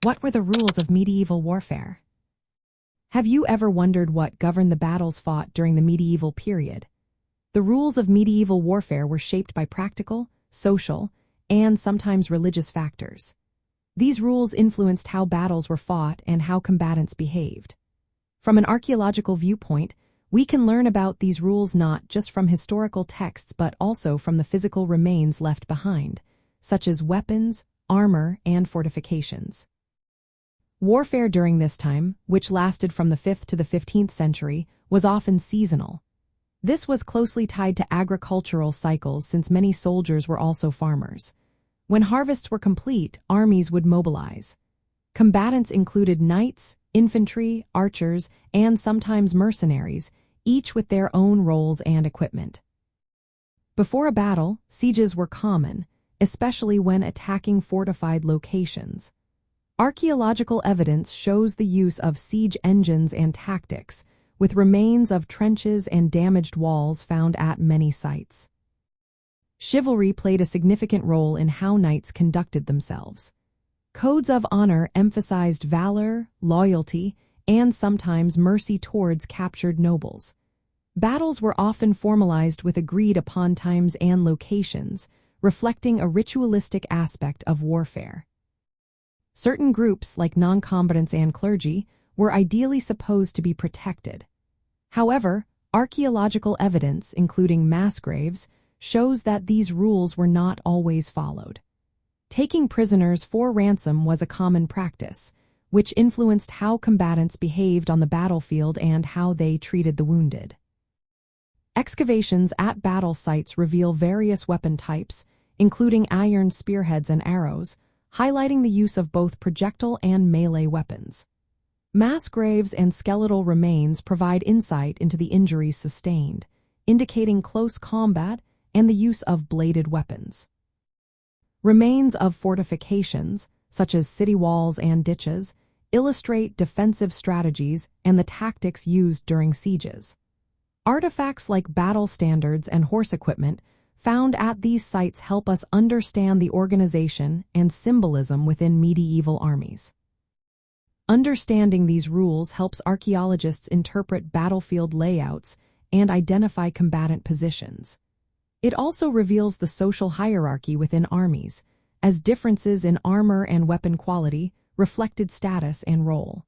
What were the rules of medieval warfare? Have you ever wondered what governed the battles fought during the medieval period? The rules of medieval warfare were shaped by practical, social, and sometimes religious factors. These rules influenced how battles were fought and how combatants behaved. From an archaeological viewpoint, we can learn about these rules not just from historical texts but also from the physical remains left behind, such as weapons, armor, and fortifications. Warfare during this time, which lasted from the 5th to the 15th century, was often seasonal. This was closely tied to agricultural cycles since many soldiers were also farmers. When harvests were complete, armies would mobilize. Combatants included knights, infantry, archers, and sometimes mercenaries, each with their own roles and equipment. Before a battle, sieges were common, especially when attacking fortified locations. Archaeological evidence shows the use of siege engines and tactics, with remains of trenches and damaged walls found at many sites. Chivalry played a significant role in how knights conducted themselves. Codes of honor emphasized valor, loyalty, and sometimes mercy towards captured nobles. Battles were often formalized with agreed-upon times and locations, reflecting a ritualistic aspect of warfare. Certain groups, like non-combatants and clergy, were ideally supposed to be protected. However, archaeological evidence, including mass graves, shows that these rules were not always followed. Taking prisoners for ransom was a common practice, which influenced how combatants behaved on the battlefield and how they treated the wounded. Excavations at battle sites reveal various weapon types, including iron spearheads and arrows, highlighting the use of both projectile and melee weapons. Mass graves and skeletal remains provide insight into the injuries sustained, indicating close combat and the use of bladed weapons. Remains of fortifications, such as city walls and ditches, illustrate defensive strategies and the tactics used during sieges. Artifacts like battle standards and horse equipment found at these sites help us understand the organization and symbolism within medieval armies. Understanding these rules helps archaeologists interpret battlefield layouts and identify combatant positions. It also reveals the social hierarchy within armies, as differences in armor and weapon quality reflected status and role.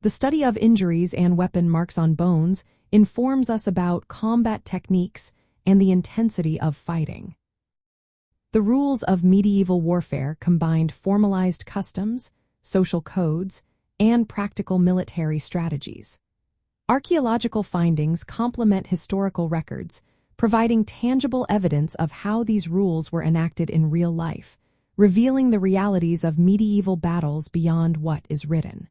The study of injuries and weapon marks on bones informs us about combat techniques and the intensity of fighting. The rules of medieval warfare combined formalized customs, social codes, and practical military strategies. Archaeological findings complement historical records, providing tangible evidence of how these rules were enacted in real life, revealing the realities of medieval battles beyond what is written.